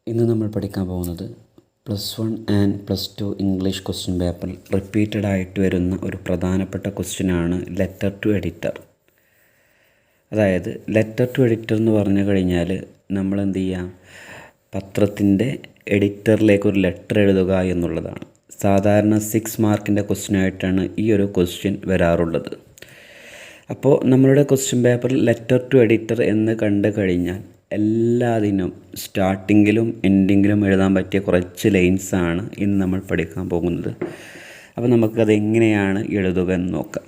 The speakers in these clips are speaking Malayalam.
ഇന്ന് നമ്മൾ പഠിക്കാൻ പോകുന്നത് +1 ആൻഡ് +2 ഇംഗ്ലീഷ് ക്വസ്റ്റ്യൻ പേപ്പറിൽ റിപ്പീറ്റഡ് ആയിട്ട് വരുന്ന ഒരു പ്രധാനപ്പെട്ട ക്വസ്റ്റ്യനാണ് ലെറ്റർ ടു എഡിറ്റർ. അതായത് ലെറ്റർ ടു എഡിറ്റർ എന്ന് പറഞ്ഞു കഴിഞ്ഞാൽ നമ്മൾ എന്ത് ചെയ്യാം, പത്രത്തിൻ്റെ എഡിറ്ററിലേക്ക് ഒരു ലെറ്റർ എഴുതുക എന്നുള്ളതാണ്. സാധാരണ 6 മാർക്കിൻ്റെ ക്വസ്റ്റ്യനായിട്ടാണ് ഈ ഒരു ക്വസ്റ്റ്യൻ വരാറുള്ളത്. അപ്പോൾ നമ്മളുടെ ക്വസ്റ്റ്യൻ പേപ്പറിൽ ലെറ്റർ ടു എഡിറ്റർ എന്ന് കണ്ടു കഴിഞ്ഞാൽ എല്ലാത്തിനും സ്റ്റാർട്ടിങ്ങിലും എൻഡിങ്ങിലും എഴുതാൻ പറ്റിയ കുറച്ച് ലൈൻസാണ് ഇന്ന് നമ്മൾ പഠിക്കാൻ പോകുന്നത്. അപ്പോൾ നമുക്കത് എങ്ങനെയാണ് എഴുതുക എന്ന് നോക്കാം.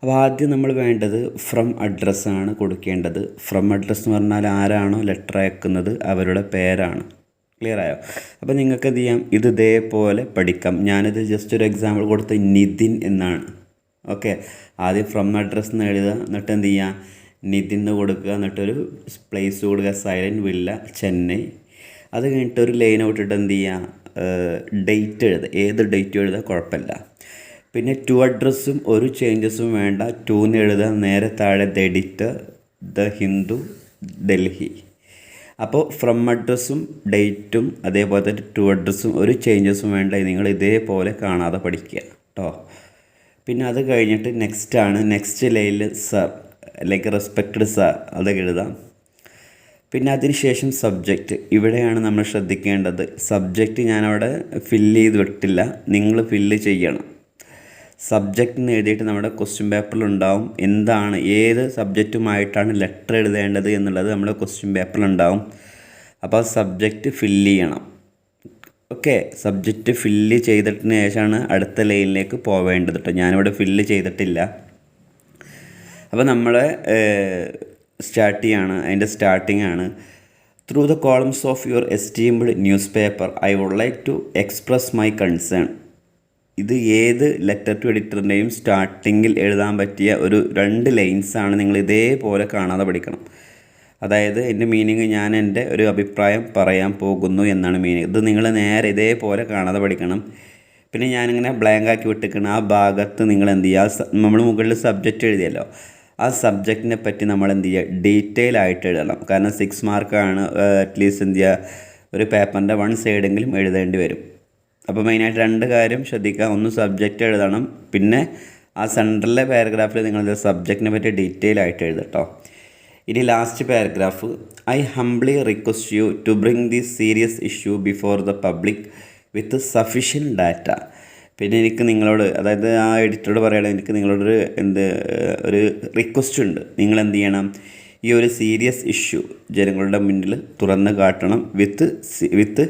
അപ്പോൾ ആദ്യം നമ്മൾ വേണ്ടത് ഫ്രം അഡ്രസ്സാണ് കൊടുക്കേണ്ടത്. ഫ്രം അഡ്രസ്സ് എന്ന് പറഞ്ഞാൽ ആരാണോ ലെറ്റർ അയക്കുന്നത് അവരുടെ പേരാണ്. ക്ലിയർ ആയോ? അപ്പോൾ നിങ്ങൾക്ക് എന്ത് ചെയ്യാം, ഇത് ഇതേപോലെ പഠിക്കാം. ഞാനിത് ജസ്റ്റ് ഒരു എക്സാമ്പിൾ കൊടുത്ത് നിതിൻ എന്നാണ്. ഓക്കെ, ആദ്യം ഫ്രം അഡ്രസ്സ് എന്ന് എഴുതുക, എന്നിട്ട് എന്ത് ചെയ്യുക, നിതിൻ എന്ന് കൊടുക്കുക, എന്നിട്ടൊരു പ്ലേസ് കൊടുക്കുക, സൈലൻറ്റ് വില്ല ചെന്നൈ. അത് കഴിഞ്ഞിട്ട് ഒരു ലൈൻ ഔട്ടിട്ട് എന്ത് ചെയ്യുക, ഡേറ്റ് എഴുതുക, ഏത് ഡേറ്റ് എഴുതുക കുഴപ്പമില്ല. പിന്നെ ടു അഡ്രസ്സും ഒരു ചേഞ്ചസും വേണ്ട, ടൂന്ന് എഴുതുക, നേരെ താഴെ the editor, the Hindu, Delhi. അപ്പോൾ ഫ്രം അഡ്രസ്സും ഡേറ്റും അതേപോലെ തന്നെ ടു അഡ്രസ്സും ഒരു ചേഞ്ചസും വേണ്ട, നിങ്ങൾ ഇതേപോലെ കാണാതെ പഠിക്കുക കേട്ടോ. പിന്നെ അത് കഴിഞ്ഞിട്ട് നെക്സ്റ്റ് ലൈനിൽ സർ അല്ലെങ്കിൽ റെസ്പെക്റ്റഡ് സർ അതൊക്കെ എഴുതാം. പിന്നെ അതിനുശേഷം സബ്ജക്റ്റ്, ഇവിടെയാണ് നമ്മൾ ശ്രദ്ധിക്കേണ്ടത്. സബ്ജക്റ്റ് ഞാനവിടെ ഫില്ല് ചെയ്ത് വിട്ടില്ല, നിങ്ങൾ ഫില്ല് ചെയ്യണം. സബ്ജക്റ്റ് എന്ന് എഴുതിയിട്ട് നമ്മുടെ ക്വസ്റ്റ്യൻ പേപ്പറിലുണ്ടാവും എന്താണ്, ഏത് സബ്ജക്റ്റുമായിട്ടാണ് ലെറ്റർ എഴുതേണ്ടത് എന്നുള്ളത് നമ്മുടെ ക്വസ്റ്റ്യൻ പേപ്പറിലുണ്ടാവും. അപ്പോൾ ആ സബ്ജക്റ്റ് ഫില്ല് ചെയ്യണം. ഓക്കെ, സബ്ജക്റ്റ് ഫില്ല് ചെയ്തിട്ടതിന് ശേഷമാണ് അടുത്ത ലൈനിലേക്ക് പോവേണ്ടത് കേട്ടോ. ഞാനിവിടെ ഫില്ല് ചെയ്തിട്ടില്ല. അപ്പോൾ നമ്മൾ സ്റ്റാർട്ട് ചെയ്യാണ്, അതിൻ്റെ സ്റ്റാർട്ടിംഗ് ആണ്. Through the columns of your esteemed news paper I would like to express my concern. ഇത് ഏത് ലെറ്റർ ടു എഡിറ്ററിൻ്റെയും സ്റ്റാർട്ടിങ്ങിൽ എഴുതാൻ പറ്റിയ ഒരു 2 ലൈൻസാണ്. നിങ്ങൾ ഇതേപോലെ കാണാതെ പഠിക്കണം. അതായത് എൻ്റെ മീനിങ്, ഞാൻ എൻ്റെ ഒരു അഭിപ്രായം പറയാൻ പോകുന്നു എന്നാണ് മീനിങ്. ഇത് നിങ്ങൾ നേരെ ഇതേപോലെ കാണാതെ പഠിക്കണം. പിന്നെ ഞാനിങ്ങനെ ബ്ലാങ്ക് ആക്കി വിട്ടിരിക്കണം. ആ ഭാഗത്ത് നിങ്ങൾ എന്ത് ചെയ്യുക, നമ്മൾ മുകളിൽ സബ്ജക്റ്റ് എഴുതിയല്ലോ, ആ സബ്ജക്റ്റിനെ പറ്റി നമ്മൾ എന്ത് ചെയ്യുക, ഡീറ്റെയിൽ ആയിട്ട് എഴുതണം. കാരണം 6 മാർക്കാണ്. അറ്റ്ലീസ്റ്റ് എന്ത് ചെയ്യുക, ഒരു പേപ്പറിൻ്റെ 1 സൈഡെങ്കിലും എഴുതേണ്ടി വരും. അപ്പോൾ മെയിനായിട്ട് 2 കാര്യം ശ്രദ്ധിക്കുക. ഒന്ന് സബ്ജക്റ്റ് എഴുതണം, പിന്നെ ആ സെൻറ്ററിലെ പാരഗ്രാഫിൽ നിങ്ങൾ സബ്ജക്റ്റിനെ പറ്റി ഡീറ്റെയിൽ ആയിട്ട് എഴുതട്ടോ. ഇനി last paragraph, I humbly request you to bring this serious issue before the public with sufficient data. പിന്നെ എനിക്ക് നിങ്ങളോട്, അതായത് ആ എഡിറ്ററോട് പറയുകയാണ്, എനിക്ക് നിങ്ങളോടൊരു ഒരു റിക്വസ്റ്റ് ഉണ്ട്. നിങ്ങൾ എന്ത് ചെയ്യണം, ഈ ഒരു സീരിയസ് ഇഷ്യൂ ജനങ്ങളുടെ മുന്നിൽ തുറന്ന് കാട്ടണം വിത്ത്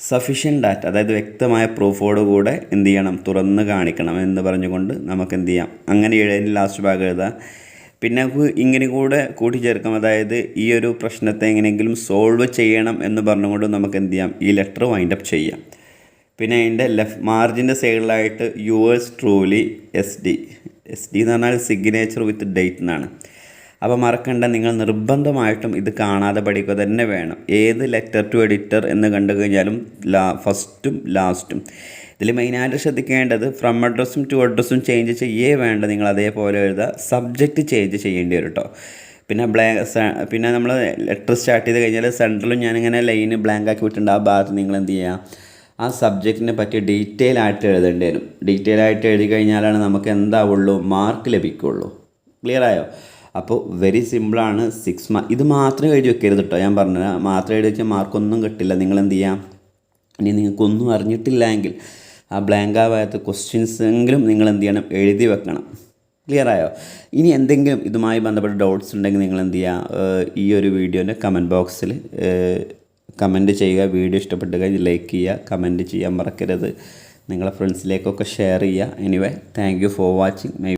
സഫിഷ്യൻറ്റ് ഡാറ്റ, അതായത് വ്യക്തമായ പ്രൂഫോടുകൂടെ എന്ത് ചെയ്യണം, തുറന്ന് കാണിക്കണം എന്ന് പറഞ്ഞുകൊണ്ട് നമുക്ക് എന്ത് ചെയ്യാം, അങ്ങനെ എഴുതി ലാസ്റ്റ് ഭാഗം എഴുതാം. പിന്നെ ഇങ്ങനെ കൂടെ കൂട്ടിച്ചേർക്കാം, അതായത് ഈ ഒരു പ്രശ്നത്തെ എങ്ങനെയെങ്കിലും സോൾവ് ചെയ്യണം എന്ന് പറഞ്ഞുകൊണ്ട് നമുക്ക് എന്ത് ചെയ്യാം, ഈ ലെറ്റർ വൈൻഡപ്പ് ചെയ്യാം. പിന്നെ അതിൻ്റെ മാർജിൻ്റെ സൈഡിലായിട്ട് യുവേഴ്സ് ട്രൂലി എസ് ഡി എന്ന് പറഞ്ഞാൽ സിഗ്നേച്ചർ വിത്ത് ഡേറ്റ് എന്നാണ്. അപ്പോൾ മറക്കണ്ട, നിങ്ങൾ നിർബന്ധമായിട്ടും ഇത് കാണാതെ പഠിക്കുക തന്നെ വേണം. ഏത് ലെറ്റർ ടു എഡിറ്റർ എന്ന് കണ്ടു കഴിഞ്ഞാലും ഫസ്റ്റും ലാസ്റ്റും ഇതിൽ മെയിനായിട്ട് ശ്രദ്ധിക്കേണ്ടത് ഫ്രം അഡ്രസ്സും ടു അഡ്രസ്സും ചേഞ്ച് ചെയ്യേ വേണ്ട, നിങ്ങൾ അതേപോലെ എഴുതുക. സബ്ജക്റ്റ് ചേഞ്ച് ചെയ്യേണ്ടി വരും കേട്ടോ. പിന്നെ നമ്മൾ ലെറ്റർ സ്റ്റാർട്ട് ചെയ്ത് കഴിഞ്ഞാൽ സെൻറ്ററിലും ഞാനിങ്ങനെ ലൈന് ബ്ലാങ്ക് ആക്കി വിട്ടിട്ടുണ്ട്. ആ ഭാഗത്ത് നിങ്ങൾ എന്ത് ചെയ്യുക, ആ സബ്ജക്റ്റിനെ പറ്റി ഡീറ്റെയിൽ ആയിട്ട് എഴുതേണ്ടി വരും. ഡീറ്റെയിൽ ആയിട്ട് എഴുതി കഴിഞ്ഞാലാണ് നമുക്ക് എന്താവുള്ളൂ, മാർക്ക് ലഭിക്കുള്ളൂ. ക്ലിയർ ആയോ? അപ്പോൾ വെരി സിമ്പിളാണ്. 6 മാർക്ക് ഇത് മാത്രം എഴുതി വെക്കരുത് കേട്ടോ. ഞാൻ പറഞ്ഞത് മാത്രം എഴുതി വെച്ചാൽ മാർക്കൊന്നും കിട്ടില്ല. നിങ്ങൾ എന്ത് ചെയ്യാം, ഇനി നിങ്ങൾക്കൊന്നും അറിഞ്ഞിട്ടില്ലെങ്കിൽ ആ ബ്ലാങ്ക് ആവാത്ത ക്വസ്റ്റ്യൻസ് എങ്കിലും നിങ്ങൾ എന്ത് ചെയ്യണം, എഴുതി വെക്കണം. ക്ലിയർ ആയോ? ഇനി എന്തെങ്കിലും ഇതുമായി ബന്ധപ്പെട്ട ഡൗട്ട്സ് ഉണ്ടെങ്കിൽ നിങ്ങൾ എന്ത് ചെയ്യുക, ഈ ഒരു വീഡിയോൻ്റെ കമൻറ്റ് ബോക്സിൽ കമൻറ്റ് ചെയ്യുക. വീഡിയോ ഇഷ്ടപ്പെട്ട് കഴിഞ്ഞാൽ ലൈക്ക് ചെയ്യുക, കമൻറ്റ് ചെയ്യാൻ മറക്കരുത്. നിങ്ങളെ ഫ്രണ്ട്സിലേക്കൊക്കെ ഷെയർ ചെയ്യുക. Anyway, thank you for watching my